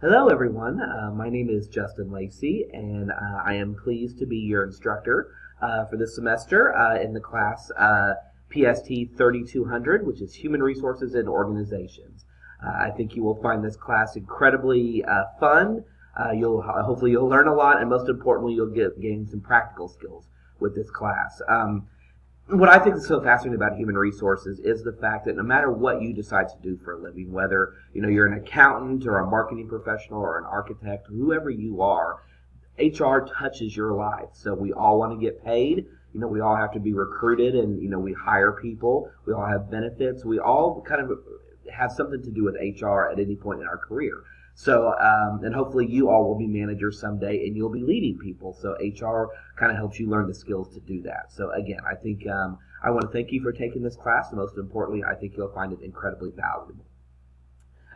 Hello everyone, my name is Justin Lacey and I am pleased to be your instructor for this semester in the class PST 3200, which is Human Resources and Organizations. I think you will find this class incredibly fun. Hopefully you'll learn a lot, and most importantly you'll gain some practical skills with this class. What I think is so fascinating about human resources is the fact that no matter what you decide to do for a living, whether you're an accountant or a marketing professional or an architect, whoever you are, HR touches your life. So we all want to get paid. We all have to be recruited, and we hire people. We all have benefits. We all kind of have something to do with HR at any point in our career. So, and hopefully you all will be managers someday and you'll be leading people. So HR kind of helps you learn the skills to do that. So again, I think I want to thank you for taking this class, and most importantly, I think you'll find it incredibly valuable.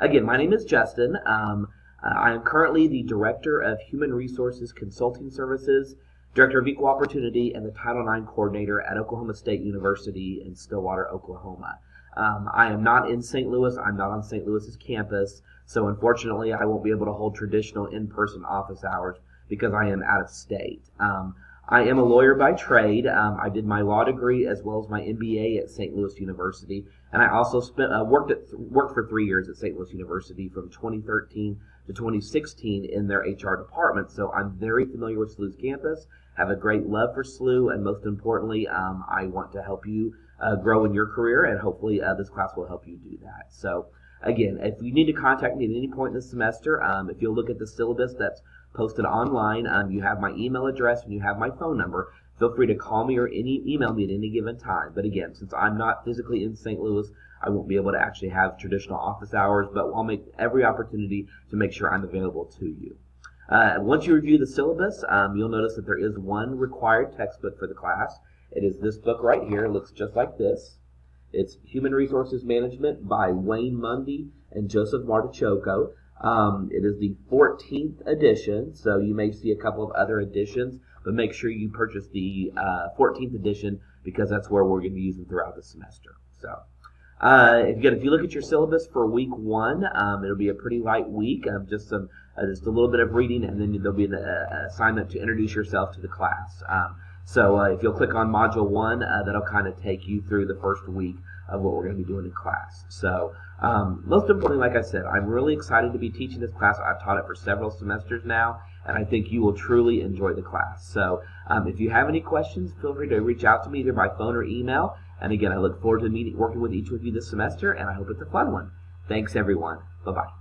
Again, my name is Justin. I am currently the Director of Human Resources Consulting Services, Director of Equal Opportunity, and the Title IX Coordinator at Oklahoma State University in Stillwater, Oklahoma. I am not in St. Louis. I'm not on St. Louis's campus. So unfortunately, I won't be able to hold traditional in-person office hours because I am out of state. I am a lawyer by trade. I did my law degree as well as my MBA at St. Louis University, and I also worked for 3 years at St. Louis University from 2013 to 2016 in their HR department. So I'm very familiar with SLU's campus, have a great love for SLU, and most importantly, I want to help you grow in your career, and hopefully this class will help you do that. So again, if you need to contact me at any point in the semester, if you'll look at the syllabus that's posted online, you have my email address and you have my phone number. Feel free to call me or email me at any given time. But again, since I'm not physically in St. Louis, I won't be able to actually have traditional office hours, but I'll make every opportunity to make sure I'm available to you. Once you review the syllabus, you'll notice that there is one required textbook for the class. It is this book right here. It looks just like this. It's Human Resources Management by Wayne Mundy and Joseph Martichoco. It is the 14th edition, so you may see a couple of other editions, but make sure you purchase the 14th edition because that's where we're going to be using throughout the semester. So, if you look at your syllabus for week 1, it'll be a pretty light week, just a little bit of reading, and then there'll be an assignment to introduce yourself to the class. So if you'll click on Module 1, that'll kind of take you through the first week of what we're going to be doing in class. So most importantly, like I said, I'm really excited to be teaching this class. I've taught it for several semesters now, and I think you will truly enjoy the class. So if you have any questions, feel free to reach out to me either by phone or email. And again, I look forward to working with each of you this semester, and I hope it's a fun one. Thanks, everyone. Bye-bye.